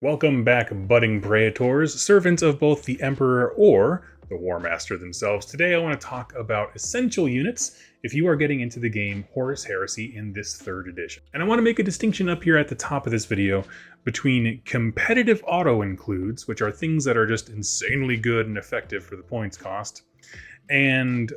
Welcome back, budding Praetors, servants of both the Emperor or the War Master themselves. Today I want to talk about essential units if you are getting into the game Horus Heresy in this 3rd edition. And I want to make a distinction up here at the top of this video between competitive auto-includes, which are things that are just insanely good and effective for the points cost, and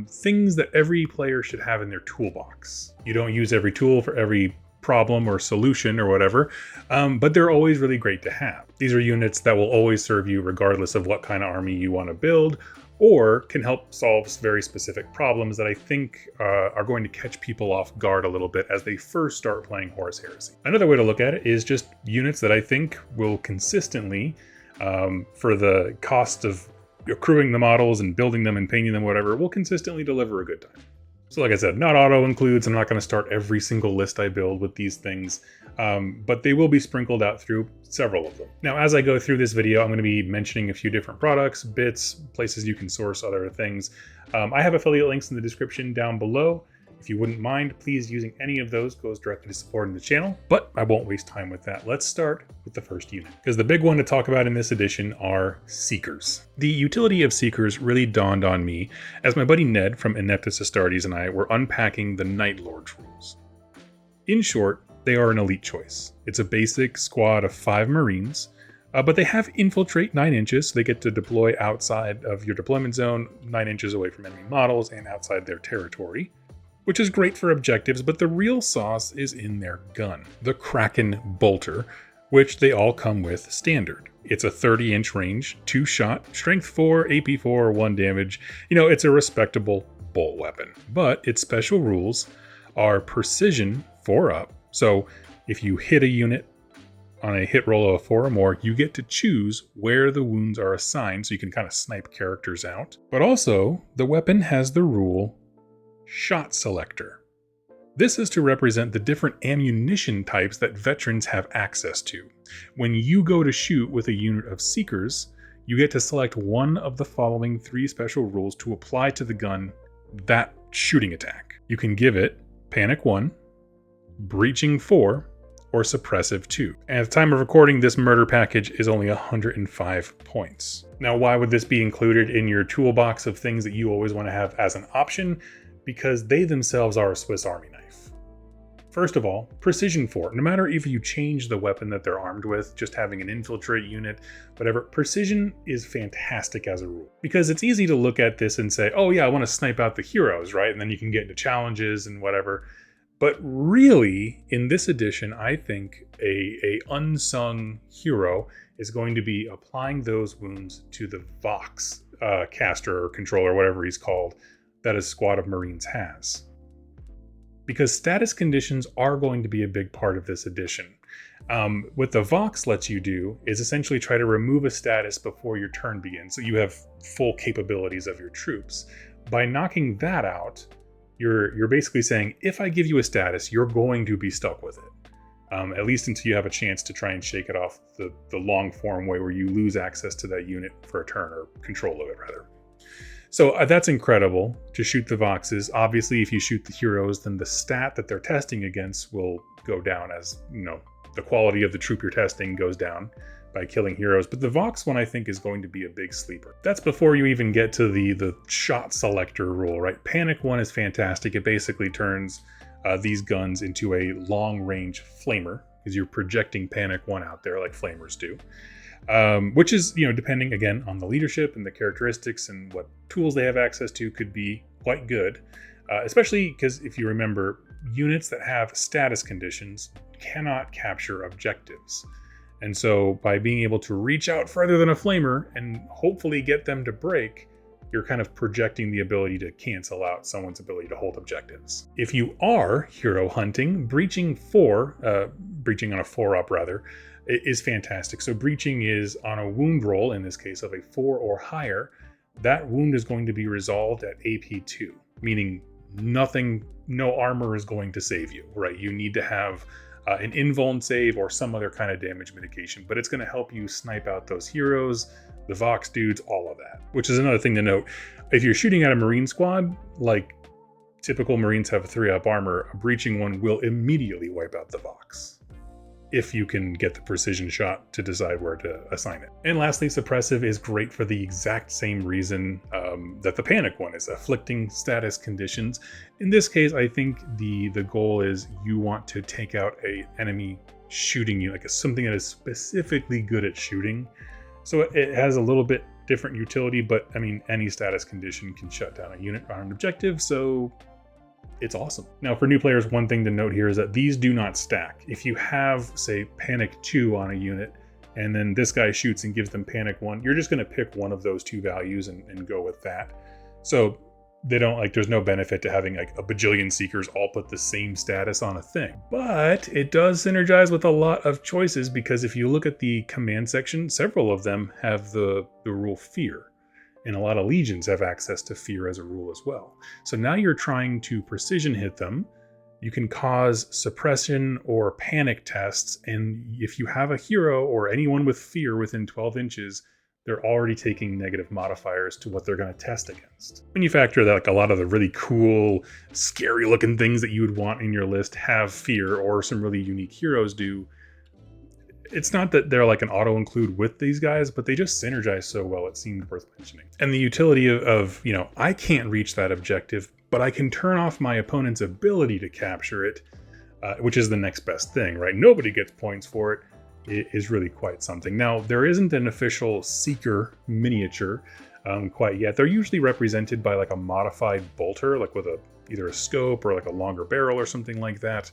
things that every player should have in their toolbox. You don't use every tool for every problem or solution or whatever, but they're always really great to have. These are units that will always serve you regardless of what kind of army you want to build, or can help solve very specific problems that I think are going to catch people off guard a little bit as they first start playing Horus Heresy. Another way to look at it is just units that I think will consistently, for the cost of accruing the models and building them and painting them, whatever, will consistently deliver a good time. So like I said, not auto includes. I'm not going to start every single list I build with these things, but they will be sprinkled out through several of them. Now, as I go through this video, I'm going to be mentioning a few different products, bits, places you can source other things. I have affiliate links in the description down below. If you wouldn't mind, please using any of those goes directly to supporting the channel, but I won't waste time with that. Let's start with the first unit, because the big one to talk about in this edition are Seekers. The utility of Seekers really dawned on me as my buddy Ned from Ineptus Astartes and I were unpacking the Night Lord's rules. In short, they are an elite choice. It's a basic squad of 5 Marines, but they have infiltrate 9 inches, so they get to deploy outside of your deployment zone, 9 inches away from enemy models and outside their territory, which is great for objectives, but the real sauce is in their gun, the Kraken Bolter, which they all come with standard. It's a 30-inch range, 2-shot, strength 4, AP 4, 1 damage. You know, it's a respectable bolt weapon, but its special rules are precision 4 up. So if you hit a unit on a hit roll of 4 or more, you get to choose where the wounds are assigned, so you can kind of snipe characters out. But also, the weapon has the rule Shot Selector. This is to represent the different ammunition types that veterans have access to. When you go to shoot with a unit of Seekers, you get to select one of the following 3 special rules to apply to the gun that shooting attack. You can give it Panic 1, Breaching 4, or Suppressive 2. And at the time of recording, this murder package is only 105 points. Now, why would this be included in your toolbox of things that you always want to have as an option? Because they themselves are a Swiss Army knife. First of all, precision 4. No matter if you change the weapon that they're armed with, just having an infiltrate unit, whatever, precision is fantastic as a rule. Because it's easy to look at this and say, oh yeah, I want to snipe out the heroes, right? And then you can get into challenges and whatever. But really, in this edition, I think a unsung hero is going to be applying those wounds to the Vox caster or controller, whatever he's called, that a squad of Marines has. Because status conditions are going to be a big part of this edition. What the Vox lets you do is essentially try to remove a status before your turn begins, so you have full capabilities of your troops. By knocking that out, you're basically saying, if I give you a status, you're going to be stuck with it. At least until you have a chance to try and shake it off the long form way where you lose access to that unit for a turn, or control of it rather. So that's incredible to shoot the Voxes. Obviously, if you shoot the heroes, then the stat that they're testing against will go down, as you know, the quality of the troop you're testing goes down by killing heroes. But the Vox one, I think, is going to be a big sleeper. That's before you even get to the shot selector rule, right? Panic 1 is fantastic. It basically turns these guns into a long-range flamer, because you're projecting Panic 1 out there like flamers do. Which is, you know, depending again on the leadership and the characteristics and what tools they have access to, could be quite good. Especially because if you remember, units that have status conditions cannot capture objectives. And so by being able to reach out further than a flamer and hopefully get them to break, you're kind of projecting the ability to cancel out someone's ability to hold objectives. If you are hero hunting, breaching on a 4-up rather, is fantastic. So breaching is on a wound roll, in this case of a 4 or higher. That wound is going to be resolved at AP 2, meaning no armor is going to save you, right? You need to have an invuln save or some other kind of damage mitigation, but it's going to help you snipe out those heroes, the Vox dudes, all of that. Which is another thing to note. If you're shooting at a Marine squad, like typical Marines have a 3-up armor, a breaching one will immediately wipe out the Vox. if you can get the precision shot to decide where to assign it. And lastly, suppressive is great for the exact same reason that the panic one is, afflicting status conditions. In this case, I think the goal is you want to take out a enemy shooting you, like something that is specifically good at shooting. So it has a little bit different utility, but I mean, any status condition can shut down a unit on an objective, so it's awesome. Now, for new players, one thing to note here is that these do not stack. If you have, say, Panic 2 on a unit, and then this guy shoots and gives them Panic 1, you're just going to pick one of those two values and go with that. So they don't, like, there's no benefit to having like a bajillion Seekers all put the same status on a thing. But it does synergize with a lot of choices, because if you look at the command section, several of them have the rule Fear. And a lot of legions have access to Fear as a rule as well. So now you're trying to precision hit them. You can cause suppression or panic tests. And if you have a hero or anyone with Fear within 12 inches, they're already taking negative modifiers to what they're going to test against. When you factor that, like, a lot of the really cool, scary looking things that you would want in your list have Fear, or some really unique heroes do, it's not that they're like an auto include with these guys, but they just synergize so well, it seemed worth mentioning. And the utility of, you know, I can't reach that objective, but I can turn off my opponent's ability to capture it, which is the next best thing, right? Nobody gets points for it. It is really quite something. Now, there isn't an official Seeker miniature quite yet. They're usually represented by like a modified bolter, like with either a scope or like a longer barrel or something like that.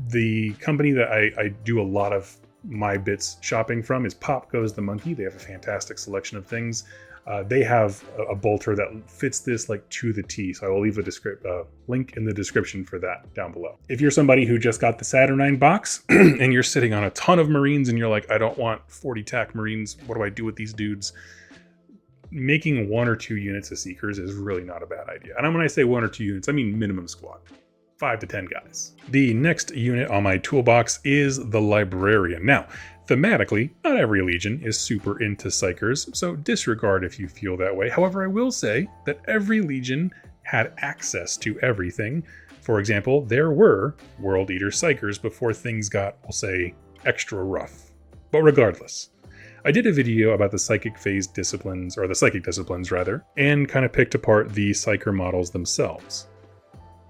The company that I do a lot of my bits shopping from is Pop Goes the Monkey. They have a fantastic selection of things. They have a bolter that fits this like to the T, so I will leave a link in the description for that down below. If you're somebody who just got the Saturnine box and you're sitting on a ton of Marines and you're like, I don't want 40 TAC Marines, what do I do with these dudes? Making 1 or 2 units of Seekers is really not a bad idea. And when I say 1 or 2 units, I mean minimum squad. 5 to 10 guys. The next unit on my toolbox is the Librarian. Now, thematically, not every legion is super into Psychers, so disregard if you feel that way. However, I will say that every legion had access to everything. For example, there were World Eater Psychers before things got, we'll say, extra rough. But regardless, I did a video about the Psychic Phase disciplines, or the Psychic disciplines rather, and kind of picked apart the Psyker models themselves.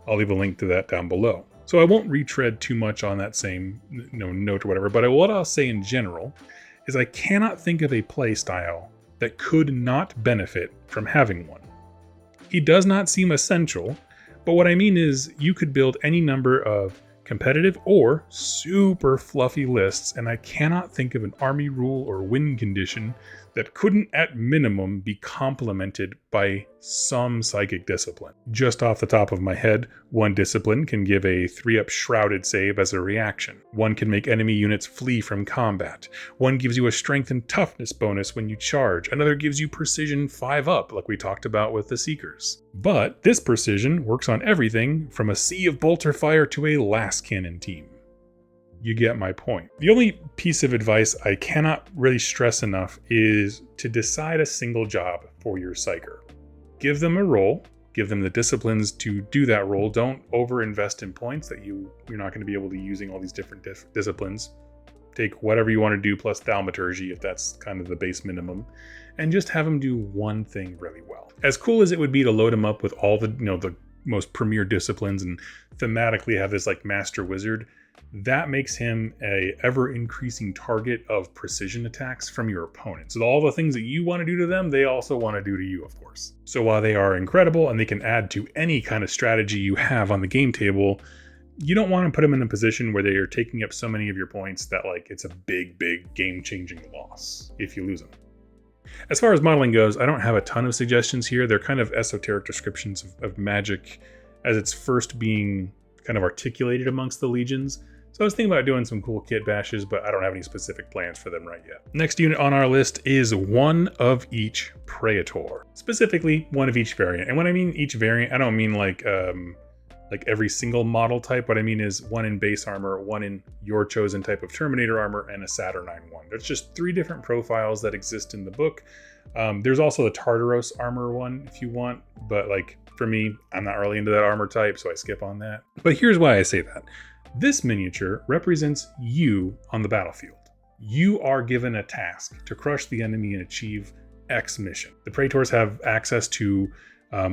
I'll leave a link to that down below. So I won't retread too much on that same note or whatever, but what I'll say in general is I cannot think of a playstyle that could not benefit from having one. He does not seem essential, but what I mean is you could build any number of competitive or super fluffy lists, and I cannot think of an army rule or win condition that couldn't at minimum be complemented by some psychic discipline. Just off the top of my head, one discipline can give a 3-up shrouded save as a reaction. One can make enemy units flee from combat. One gives you a strength and toughness bonus when you charge. Another gives you precision 5-up, like we talked about with the Seekers. But this precision works on everything from a sea of bolter fire to a last cannon team. You get my point. The only piece of advice I cannot really stress enough is to decide a single job for your Psyker. Give them a role, give them the disciplines to do that role. Don't overinvest in points that you're not going to be able to using all these different disciplines. Take whatever you want to do plus thaumaturgy if that's kind of the base minimum, and just have them do one thing really well. As cool as it would be to load them up with all the the most premier disciplines and thematically have this like master wizard, that makes him a ever-increasing target of precision attacks from your opponent. So all the things that you want to do to them, they also want to do to you, of course. So while they are incredible and they can add to any kind of strategy you have on the game table, you don't want to put them in a position where they are taking up so many of your points that like it's a big game-changing loss if you lose them. As far as modeling goes, I don't have a ton of suggestions here. They're kind of esoteric descriptions of magic as it's first being kind of articulated amongst the legions. So I was thinking about doing some cool kit bashes, but I don't have any specific plans for them right yet. Next unit on our list is one of each Praetor. Specifically, one of each variant. And when I mean each variant, I don't mean like every single model type. What I mean is one in base armor, one in your chosen type of Terminator armor, and a Saturnine one. There's just 3 different profiles that exist in the book. There's also the Tartaros armor one if you want, but like for me, I'm not really into that armor type, so I skip on that. But here's why I say that. This miniature represents you on the battlefield. You are given a task to crush the enemy and achieve X mission. The Praetors have access to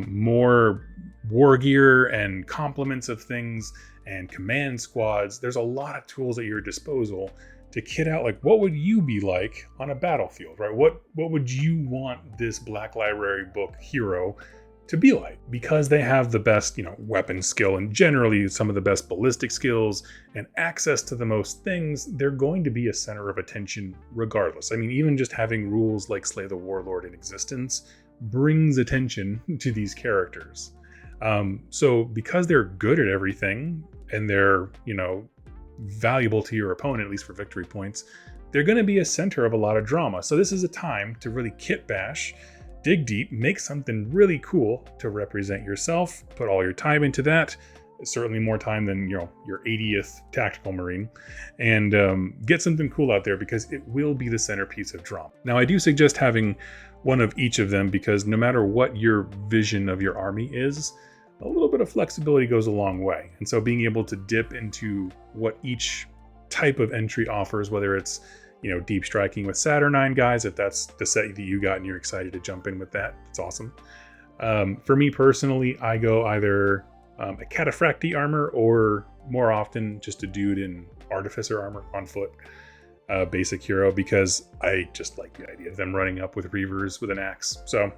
more war gear and complements of things and command squads. There's a lot of tools at your disposal to kit out, like, what would you be like on a battlefield, right? What would you want this Black Library book hero to be like? Because they have the best, weapon skill and generally some of the best ballistic skills and access to the most things, they're going to be a center of attention regardless. I mean, even just having rules like Slay the Warlord in existence brings attention to these characters. So because they're good at everything and they're, valuable to your opponent, at least for victory points, they're going to be a center of a lot of drama. So this is a time to really kit bash, dig deep, make something really cool to represent yourself, put all your time into that, certainly more time than your 80th tactical marine, and get something cool out there because it will be the centerpiece of drama. Now, I do suggest having one of each of them because no matter what your vision of your army is, a little bit of flexibility goes a long way. And so being able to dip into what each type of entry offers, whether it's deep striking with Saturnine guys, if that's the set that you got and you're excited to jump in with that, it's awesome. For me personally, I go either a cataphracti armor or more often just a dude in artificer armor on foot, basic hero, because I just like the idea of them running up with reavers with an axe. So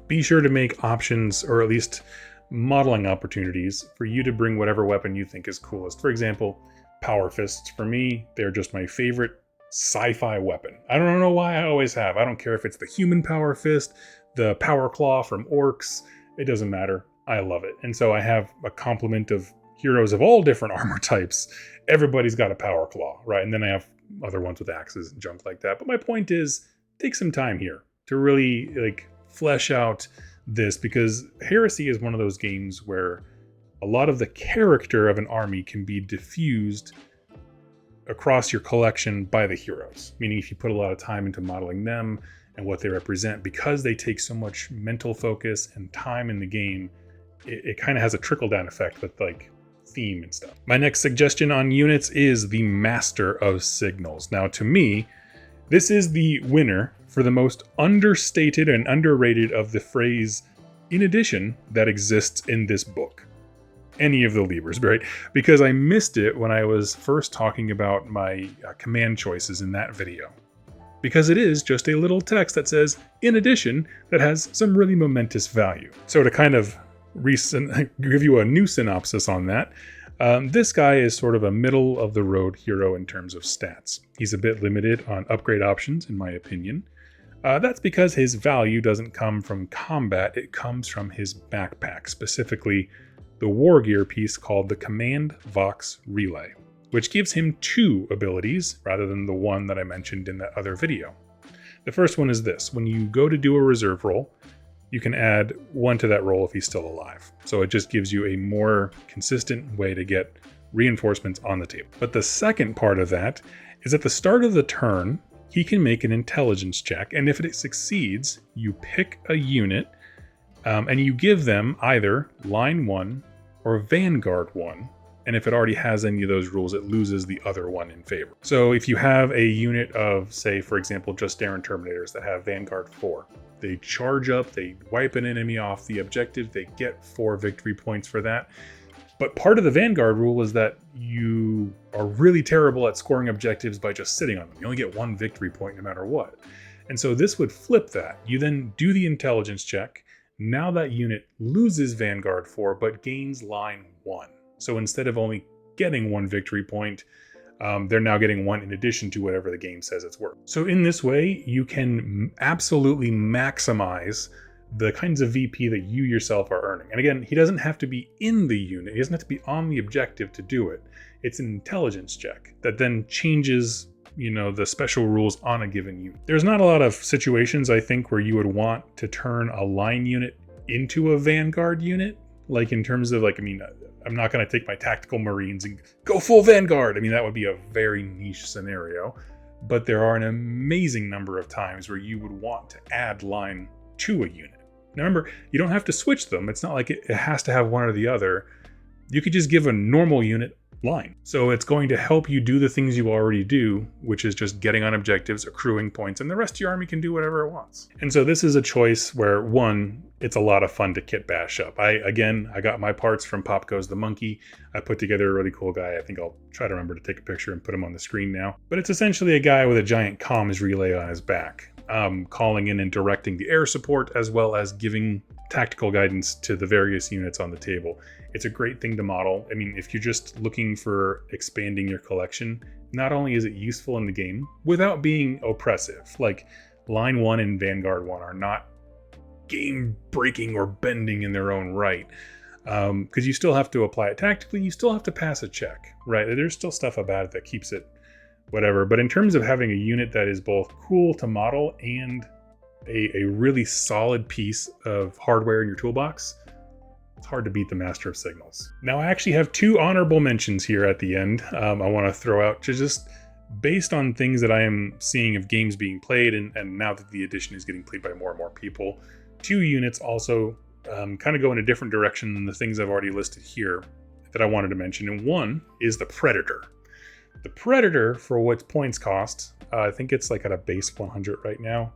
be sure to make options, or at least modeling opportunities, for you to bring whatever weapon you think is coolest. For example, power fists. For me, they're just my favorite sci-fi weapon. I don't know why, I always have. I don't care if it's the human power fist, the power claw from orcs, it doesn't matter. I love it. And so I have a complement of heroes of all different armor types. Everybody's got a power claw, right? And then I have other ones with axes and junk like that. But my point is, take some time here to really flesh out this, because Heresy is one of those games where a lot of the character of an army can be diffused across your collection by the heroes. Meaning if you put a lot of time into modeling them and what they represent, because they take so much mental focus and time in the game, it kind of has a trickle-down effect with theme and stuff. My next suggestion on units is the Master of Signals. Now, to me, this is the winner for the most understated and underrated of the phrase "in addition" that exists in this book. Any of the levers, right? Because I missed it when I was first talking about my command choices in that video. Because it is just a little text that says "in addition" that has some really momentous value. So to kind of give you a new synopsis on that, this guy is sort of a middle-of-the-road hero in terms of stats. He's a bit limited on upgrade options, in my opinion. That's because his value doesn't come from combat, it comes from his backpack, specifically the war gear piece called the Command Vox Relay, which gives him 2 abilities rather than the one that I mentioned in that other video. The first one is this: when you go to do a reserve roll, you can add 1 to that roll if he's still alive. So it just gives you a more consistent way to get reinforcements on the table. But the second part of that is at the start of the turn, he can make an intelligence check, and if it succeeds, you pick a unit and you give them either Line 1 or Vanguard 1, and if it already has any of those rules, it loses the other one in favor. So if you have a unit of, say, for example, just Darren Terminators that have Vanguard 4, they charge up, they wipe an enemy off the objective, they get 4 victory points for that. But part of the Vanguard rule is that you are really terrible at scoring objectives by just sitting on them. You only get 1 victory point no matter what. And so this would flip that. You then do the intelligence check. Now that unit loses Vanguard 4, but gains Line 1. So instead of only getting 1 victory point, they're now getting 1 in addition to whatever the game says it's worth. So in this way, you can absolutely maximize the kinds of VP that you yourself are earning. And again, he doesn't have to be in the unit. He doesn't have to be on the objective to do it. It's an intelligence check that then changes, the special rules on a given unit. There's not a lot of situations, I think, where you would want to turn a line unit into a Vanguard unit. Like in terms of I'm not going to take my tactical Marines and go full Vanguard. That would be a very niche scenario. But there are an amazing number of times where you would want to add line to a unit. Now remember, you don't have to switch them. It's not like it has to have one or the other. You could just give a normal unit line. So it's going to help you do the things you already do, which is just getting on objectives, accruing points, and the rest of your army can do whatever it wants. And so this is a choice where, one, it's a lot of fun to kit bash up. I got my parts from Pop Goes the Monkey. I put together a really cool guy. I think I'll try to remember to take a picture and put him on the screen now. But it's essentially a guy with a giant comms relay on his back, calling in and directing the air support, as well as giving tactical guidance to the various units on the table. It's a great thing to model. I mean, if you're just looking for expanding your collection, not only is it useful in the game without being oppressive, like Line 1 and Vanguard 1 are not game breaking or bending in their own right, because you still have to apply it tactically, you still have to pass a check, right? There's still stuff about it that keeps it whatever. But in terms of having a unit that is both cool to model and a really solid piece of hardware in your toolbox, it's hard to beat the Master of Signals. Now, I actually have two honorable mentions here at the end. I want to throw out just based on things that I am seeing of games being played, and now that the edition is getting played by more and more people, two units also kind of go in a different direction than the things I've already listed here that I wanted to mention. And one is the Praetor. The Praetor, for what points cost, I think it's like at a base 100 right now,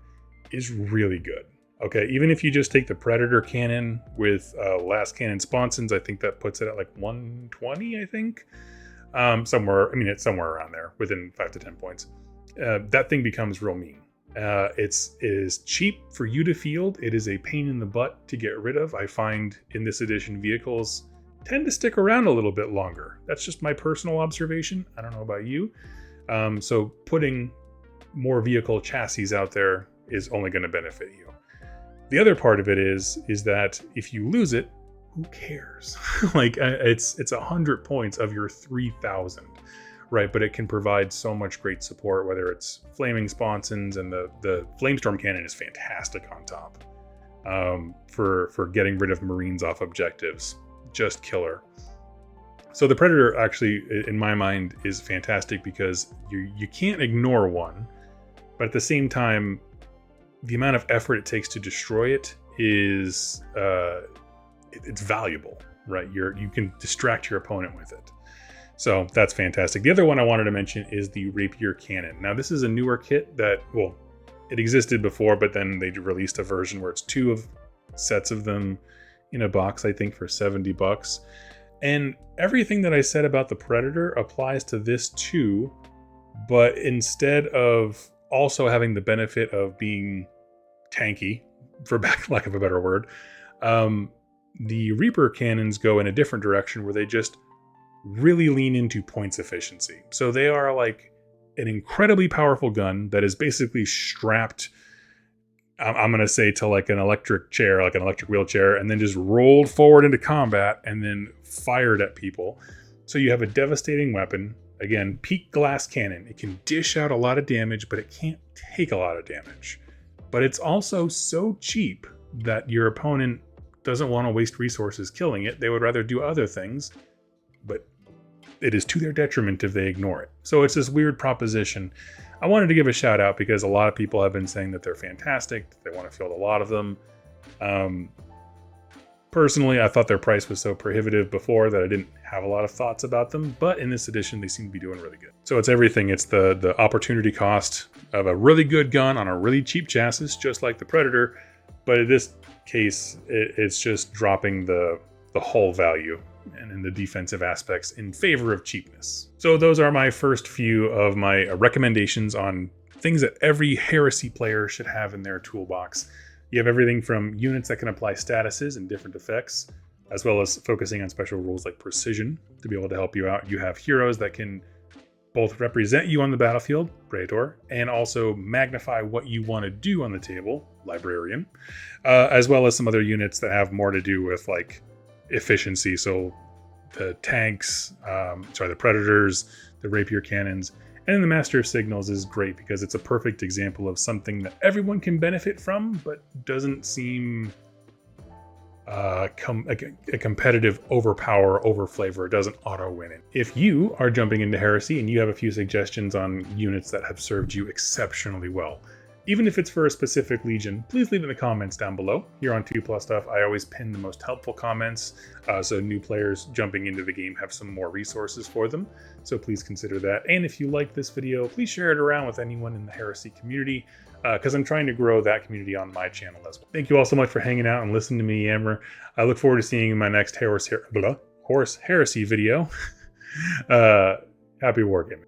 is really good. Okay, even if you just take the Praetor cannon with last cannon sponsons, I think that puts it at like 120, I think. It's somewhere around there, within 5 to 10 points. That thing becomes real mean. It is cheap for you to field. It is a pain in the butt to get rid of. I find in this edition vehicles tend to stick around a little bit longer. That's just my personal observation. I don't know about you. So putting more vehicle chassis out there is only going to benefit you. The other part of it is that if you lose it, who cares? Like it's 100 points of your 3,000, right? But it can provide so much great support, whether it's flaming sponsons, and the flamestorm cannon is fantastic on top for getting rid of Marines off objectives. Just killer. So the Praetor actually, in my mind, is fantastic because you can't ignore one, but at the same time, the amount of effort it takes to destroy it is it's valuable, right? You can distract your opponent with it. So that's fantastic. The other one I wanted to mention is the Rapier cannon. Now this is a newer kit that, well, it existed before, but then they released a version where it's two sets of them in a box, I think for $70. And everything that I said about the Praetor applies to this too, but instead of also having the benefit of being tanky, for lack of a better word, the Reaper cannons go in a different direction where they just really lean into points efficiency. So they are like an incredibly powerful gun that is basically strapped, I'm going to say, to like an electric chair, like an electric wheelchair, and then just rolled forward into combat and then fired at people. So you have a devastating weapon. Again, peak glass cannon. It can dish out a lot of damage, but it can't take a lot of damage. But it's also so cheap that your opponent doesn't want to waste resources killing it. They would rather do other things, but it is to their detriment if they ignore it. So it's this weird proposition. I wanted to give a shout out because a lot of people have been saying that they're fantastic. They want to field a lot of them. Personally, I thought their price was so prohibitive before that I didn't have a lot of thoughts about them, but in this edition, they seem to be doing really good. So it's everything. It's the opportunity cost of a really good gun on a really cheap chassis, just like the Praetor, but in this case, it's just dropping the hull value and in the defensive aspects in favor of cheapness. So those are my first few of my recommendations on things that every Heresy player should have in their toolbox. You have everything from units that can apply statuses and different effects, as well as focusing on special rules like precision to be able to help you out. You have heroes that can both represent you on the battlefield, Praetor, and also magnify what you want to do on the table, librarian, as well as some other units that have more to do with like efficiency. So the tanks, the Predators, the Rapier cannons, and the Master of Signals is great because it's a perfect example of something that everyone can benefit from, but doesn't seem a competitive overpower, overflavor. It doesn't auto win it. If you are jumping into Heresy and you have a few suggestions on units that have served you exceptionally well, Even if it's for a specific legion, please leave it in the comments down below. Here on 2+ Stuff, I always pin the most helpful comments, so new players jumping into the game have some more resources for them. So please consider that. And if you like this video, please share it around with anyone in the Heresy community, because I'm trying to grow that community on my channel as well. Thank you all so much for hanging out and listening to me yammer. I look forward to seeing you in my next Horus Heresy video. Happy wargaming.